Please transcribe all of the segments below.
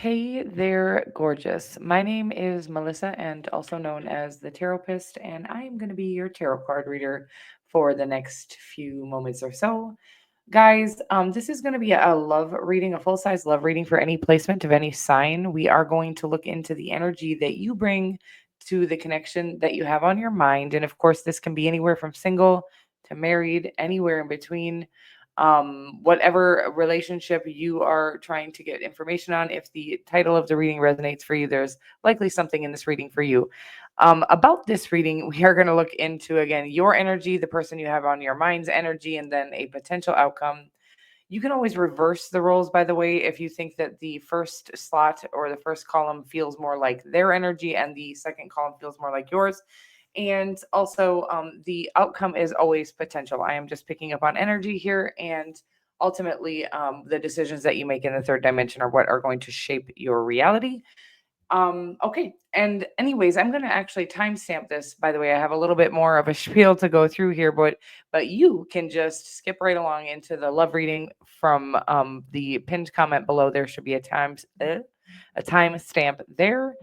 Hey there, gorgeous. My name is Melissa, and also known as the Taropist, and I am going to be your tarot card reader for the next few moments or so. Guys, this is going to be a love reading, a full size love reading for any placement of any sign. We are going to look into the energy that you bring to the connection that you have on your mind. And of course, this can be anywhere from single to married, anywhere in between. Whatever relationship you are trying to get information on, if the title of the reading resonates for you, there's likely something in this reading for you. About this reading, we are going to look into again your energy, the person you have on your mind's energy, and then a potential outcome. You can always reverse the roles, by the way, if you think that the first slot or the first column feels more like their energy and the second column feels more like yours. And also, the outcome is always potential. I am just picking up on energy here. And ultimately, the decisions that you make in the third dimension are what are going to shape your reality. Okay. And anyways, I'm going to actually timestamp this. By the way, I have a little bit more of a spiel to go through here, but you can just skip right along into the love reading from the pinned comment below. There should be a time stamp there.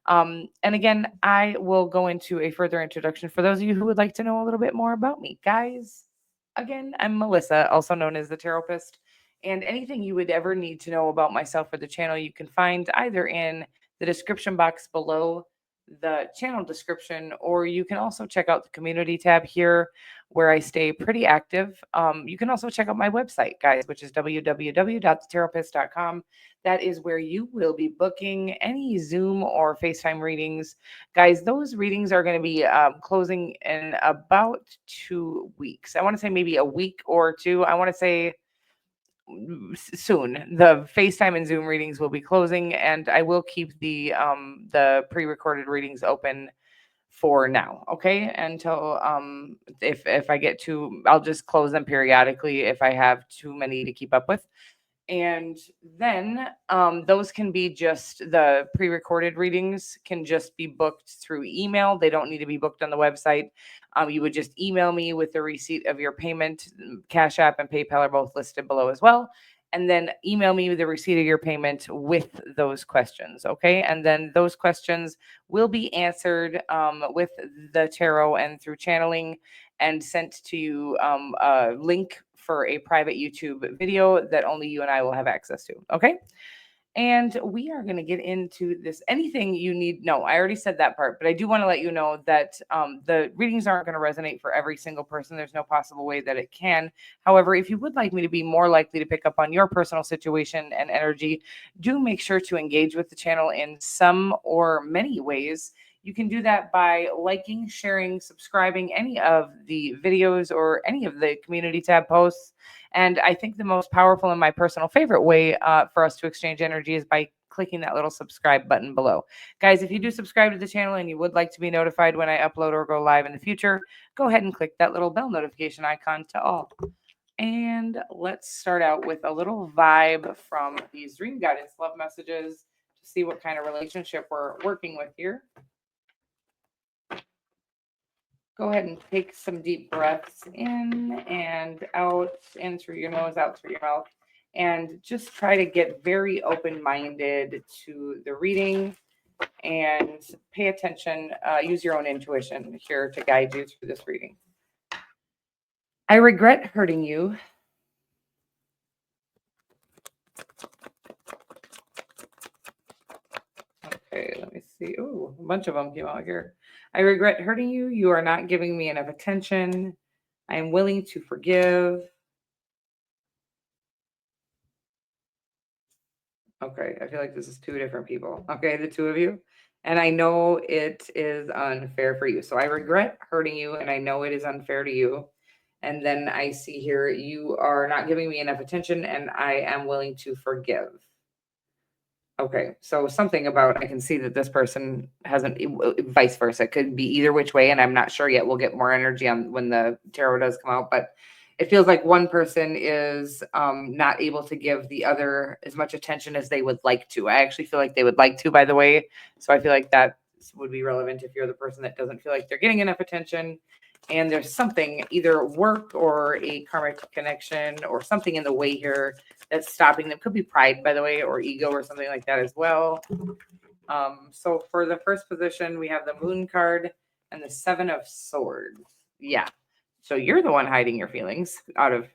And again, I will go into a further introduction for those of you who would like to know a little bit more about me. Guys, again, I'm Melissa, also known as the Taropist. And anything you would ever need to know about myself or the channel, you can find either in the description box below the channel description, or you can also check out the community tab here where I stay pretty active. You can also check out my website, guys, which is www.theterapist.com. That is where you will be booking any Zoom or FaceTime readings. Guys, those readings are going to be closing in about 2 weeks. I want to say maybe a week or two. I want to say soon. The FaceTime and Zoom readings will be closing, and I will keep the pre-recorded readings open for now, okay? Until if I get to, I'll just close them periodically if I have too many to keep up with. And then those can be just the pre-recorded readings can just be booked through email. They don't need to be booked on the website. You would just email me with the receipt of your payment. Cash App and PayPal are both listed below as well. And then email me with the receipt of your payment with those questions. Okay. And then those questions will be answered with the tarot and through channeling and sent to you a link for a private YouTube video that only you and I will have access to. Okay. And we are going to get into this. Anything you need. No, I already said that part, but I do want to let you know that the readings aren't going to resonate for every single person. There's no possible way that it can. However, if you would like me to be more likely to pick up on your personal situation and energy, do make sure to engage with the channel in some or many ways. You can do that by liking, sharing, subscribing any of the videos or any of the community tab posts. And I think the most powerful and my personal favorite way for us to exchange energy is by clicking that little subscribe button below. Guys, if you do subscribe to the channel and you would like to be notified when I upload or go live in the future, go ahead and click that little bell notification icon to all. And let's start out with a little vibe from these dream guidance love messages to see what kind of relationship we're working with here. Go ahead and take some deep breaths in and out, in through your nose, out through your mouth, and just try to get very open-minded to the reading and pay attention. Use your own intuition here to guide you through this reading. I regret hurting you. Okay, let me see. Ooh, a bunch of them came out here. I regret hurting you. You are not giving me enough attention. I am willing to forgive. Okay, I feel like this is two different people. Okay, the two of you. And I know it is unfair for you. So I regret hurting you, and I know it is unfair to you. And then I see here, you are not giving me enough attention, and I am willing to forgive. Okay, so something about I can see that this person hasn't, vice versa. It could be either which way, and I'm not sure yet. We'll get more energy on when the tarot does come out, but it feels like one person is not able to give the other as much attention as they would like to. I actually feel like they would like to, by the way. So I feel like that would be relevant if you're the person that doesn't feel like they're getting enough attention. And there's something, either work or a karmic connection or something in the way here that's stopping them. Could be pride, by the way, or ego or something like that as well. So for the first position, we have the Moon card and the Seven of Swords. Yeah. So you're the one hiding your feelings out of.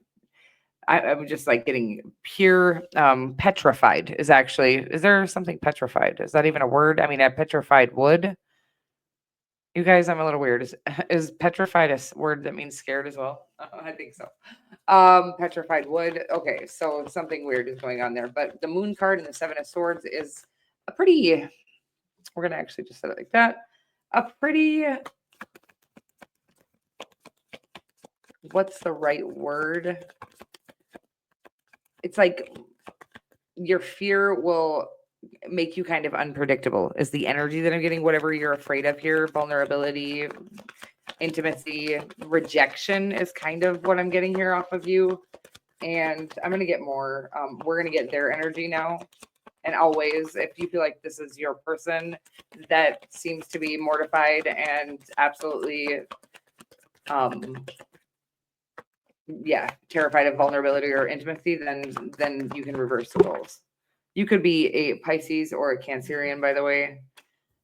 I'm just like getting pure petrified. Is there something petrified? Is that even a word? I mean, a petrified wood. You guys, I'm a little weird. Is petrified a word that means scared as well? I think so. Petrified wood. Okay, so something weird is going on there. But the Moon card and the Seven of Swords is a pretty. We're gonna actually just set it like that. A pretty. What's the right word? It's like your fear will make you kind of unpredictable is the energy that I'm getting. Whatever you're afraid of here, vulnerability, intimacy, rejection is kind of what I'm getting here off of you. And I'm going to get more. We're going to get their energy now. And always, if you feel like this is your person that seems to be mortified and absolutely terrified of vulnerability or intimacy, then you can reverse the roles. You could be a Pisces or a Cancerian, by the way.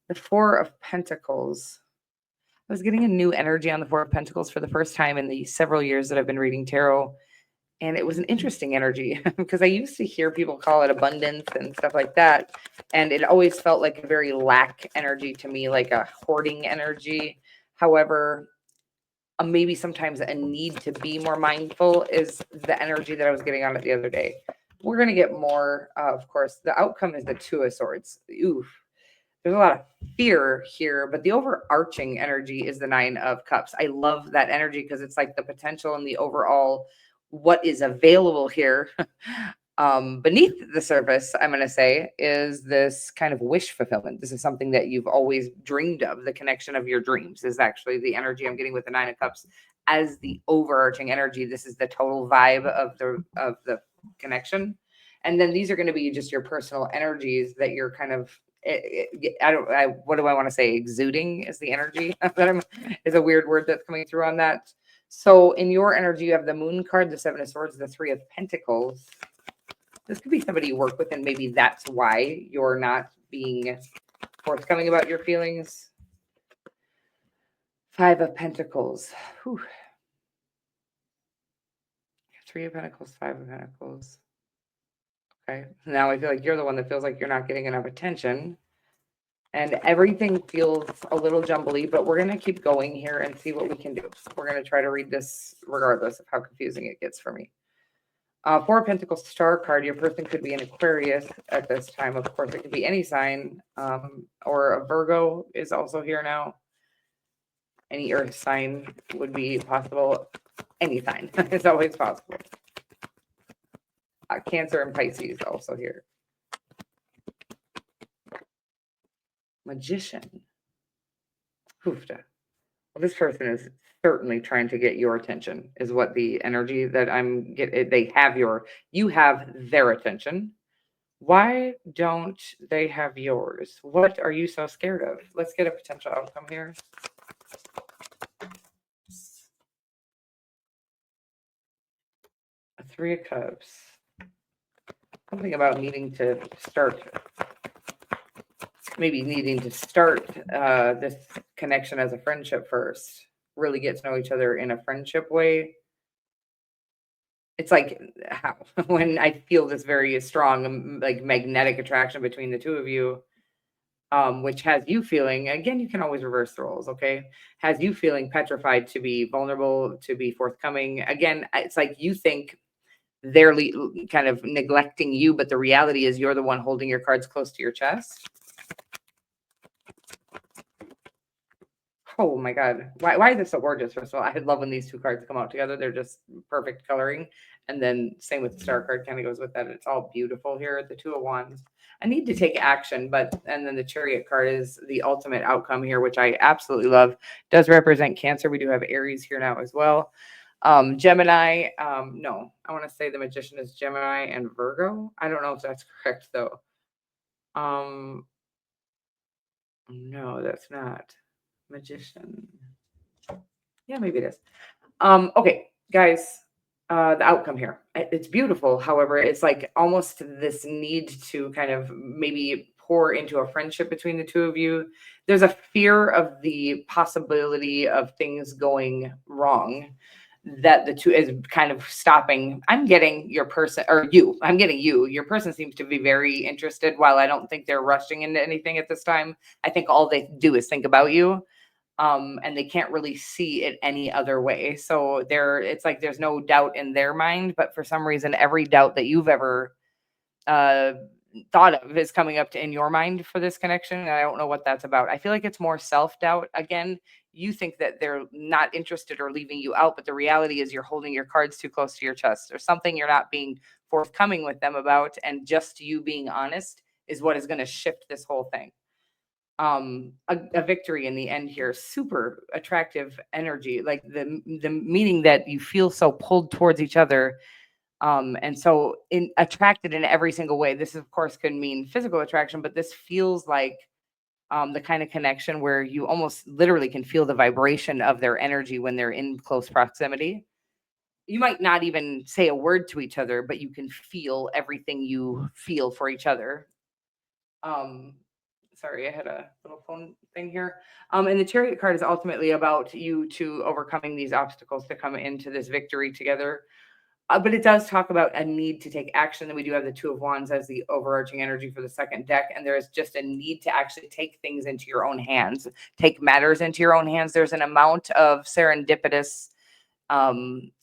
The Four of Pentacles. I was getting a new energy on the Four of Pentacles for the first time in the several years that I've been reading tarot. And it was an interesting energy because I used to hear people call it abundance and stuff like that. And it always felt like a very lack energy to me, like a hoarding energy. However, maybe sometimes a need to be more mindful is the energy that I was getting on it the other day. We're going to get more, of course. The outcome is the Two of Swords. Oof. There's a lot of fear here, but the overarching energy is the Nine of Cups. I love that energy because it's like the potential and the overall what is available here. Beneath the surface, I'm going to say, is this kind of wish fulfillment. This is something that you've always dreamed of. The connection of your dreams is actually the energy I'm getting with the Nine of Cups as the overarching energy. This is the total vibe of the connection. And then these are going to be just your personal energies that you're kind of what do I want to say? Exuding is the energy is a weird word that's coming through on that. So in your energy, you have the Moon card, the Seven of Swords, the Three of Pentacles. This could be somebody you work with, and maybe that's why you're not being forthcoming about your feelings. Five of Pentacles. Whew. Three of Pentacles, Five of Pentacles. Okay. Now I feel like you're the one that feels like you're not getting enough attention. And everything feels a little jumbly, but we're going to keep going here and see what we can do. We're going to try to read this regardless of how confusing it gets for me. Four of Pentacles Star card. Your person could be an Aquarius at this time. Of course, it could be any sign, or a Virgo is also here now. Any earth sign would be possible. Any sign is always possible. Cancer and Pisces also here. Magician. Hoofda. Well, this person is certainly trying to get your attention, is what the energy that I'm getting. You have their attention. Why don't they have yours? What are you so scared of? Let's get a potential outcome here. A Three of Cups. Something about needing to start this connection as a friendship first. Really get to know each other in a friendship way. It's like how when I feel this very strong, like magnetic attraction between the two of you, which has you feeling, again, you can always reverse the roles, okay? Has you feeling petrified to be vulnerable, to be forthcoming. Again, it's like you think they're kind of neglecting you, but the reality is you're the one holding your cards close to your chest. Oh my God. Why is this so gorgeous? First of all, I love when these two cards come out together. They're just perfect coloring. And then same with the Star card kind of goes with that. It's all beautiful here. The Two of Wands. I need to take action, and then the Chariot card is the ultimate outcome here, which I absolutely love. Does represent Cancer. We do have Aries here now as well. Gemini. No, I want to say the Magician is Gemini and Virgo. I don't know if that's correct though. No, that's not. Magician. Yeah, maybe it is. Okay, guys, the outcome here. It's beautiful. However, it's like almost this need to kind of maybe pour into a friendship between the two of you. There's a fear of the possibility of things going wrong that the two is kind of stopping. I'm getting your person or you. I'm getting you. Your person seems to be very interested. While I don't think they're rushing into anything at this time, I think all they do is think about you, and they can't really see it any other way. So it's like there's no doubt in their mind, but for some reason, every doubt that you've ever uh, thought of is coming up in your mind for this connection. And I don't know what that's about. I feel like it's more self doubt. Again, you think that they're not interested or leaving you out, but the reality is you're holding your cards too close to your chest or something you're not being forthcoming with them about. And just you being honest is what is going to shift this whole thing. A victory in the end here, super attractive energy, like the meaning that you feel so pulled towards each other, and so attracted in every single way. This of course could mean physical attraction, but this feels like the kind of connection where you almost literally can feel the vibration of their energy when they're in close proximity. You might not even say a word to each other, but you can feel everything you feel for each other. um Sorry, I had a little phone thing here. And the Chariot card is ultimately about you to overcoming these obstacles to come into this victory together. But it does talk about a need to take action. And we do have the Two of Wands as the overarching energy for the second deck. And there is just a need to actually take things into your own hands, take matters into your own hands. There's an amount of serendipitous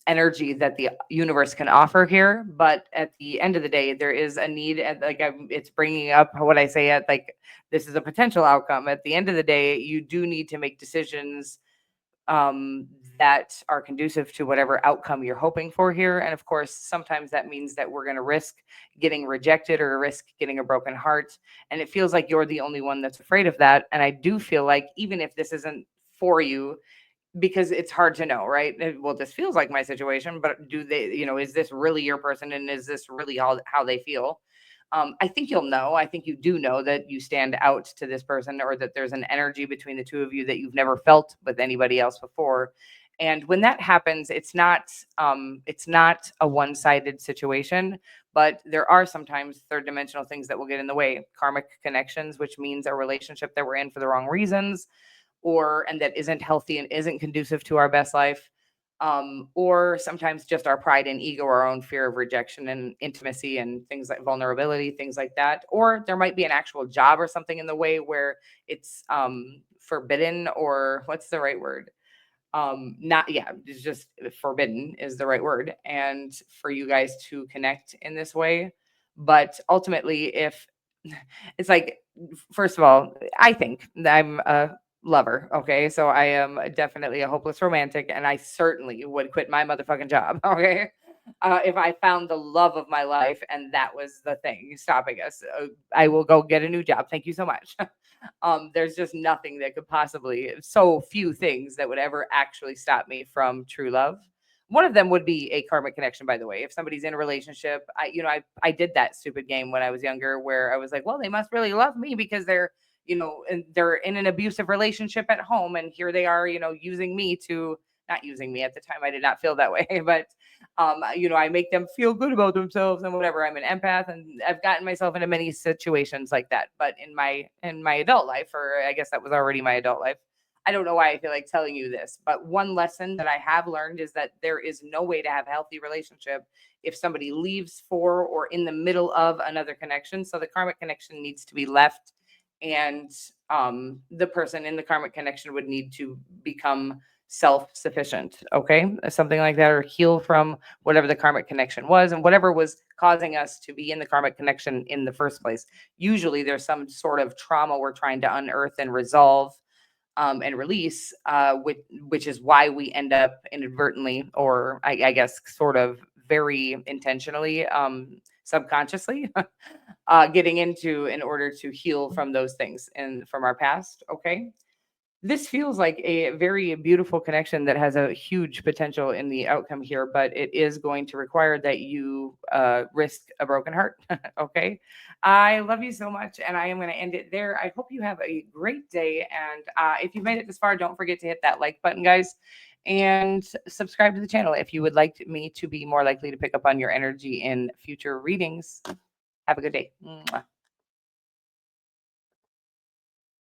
energy that the universe can offer here, but at the end of the day there is a need, and like it's bringing up what I say, at like this is a potential outcome. At the end of the day you do need to make decisions um that are conducive to whatever outcome you're hoping for here. And of course sometimes that means that we're going to risk getting rejected or risk getting a broken heart, and it feels like you're the only one that's afraid of that. And I do feel like even if this isn't for you, because it's hard to know, right? Well, this feels like my situation, but do they, is this really your person, and is this really how they feel? I think you'll know. I think you do know that you stand out to this person, or that there's an energy between the two of you that you've never felt with anybody else before. And when that happens, it's not a one-sided situation, but there are sometimes third dimensional things that will get in the way. Karmic connections, which means a relationship that we're in for the wrong reasons, or and that isn't healthy and isn't conducive to our best life. Or sometimes just our pride and ego, our own fear of rejection and intimacy and things like vulnerability, things like that. Or there might be an actual job or something in the way where it's forbidden, or what's the right word? Not, yeah, it's just forbidden is the right word, and for you guys to connect in this way. But ultimately, if it's like, first of all, I think that I'm a lover. Okay. So I am definitely a hopeless romantic, and I certainly would quit my motherfucking job. Okay. If I found the love of my life and that was the thing stopping us, I will go get a new job. Thank you so much. There's just nothing that could possibly, so few things that would ever actually stop me from true love. One of them would be a karmic connection, by the way. If somebody's in a relationship, I did that stupid game when I was younger where I was like, well, they must really love me because and they're in an abusive relationship at home, and here they are, using me to, not using me at the time. I did not feel that way, but I make them feel good about themselves and whatever. I'm an empath, and I've gotten myself into many situations like that. But in my adult life, or I guess that was already my adult life, I don't know why I feel like telling you this, but one lesson that I have learned is that there is no way to have a healthy relationship if somebody leaves for or in the middle of another connection. So the karmic connection needs to be left, and the person in the karmic connection would need to become self-sufficient. Okay, something like that, or heal from whatever the karmic connection was and whatever was causing us to be in the karmic connection in the first place. Usually there's some sort of trauma we're trying to unearth and resolve, and release, which is why we end up inadvertently, or I guess sort of very intentionally, subconsciously, getting into in order to heal from those things and from our past. Okay. This feels like a very beautiful connection that has a huge potential in the outcome here, but it is going to require that you risk a broken heart. Okay. I love you so much, and I am going to end it there. I hope you have a great day. And if you've made it this far, don't forget to hit that like button, guys. and subscribe to the channel if you would like me to be more likely to pick up on your energy in future readings. Have a good day. Mwah.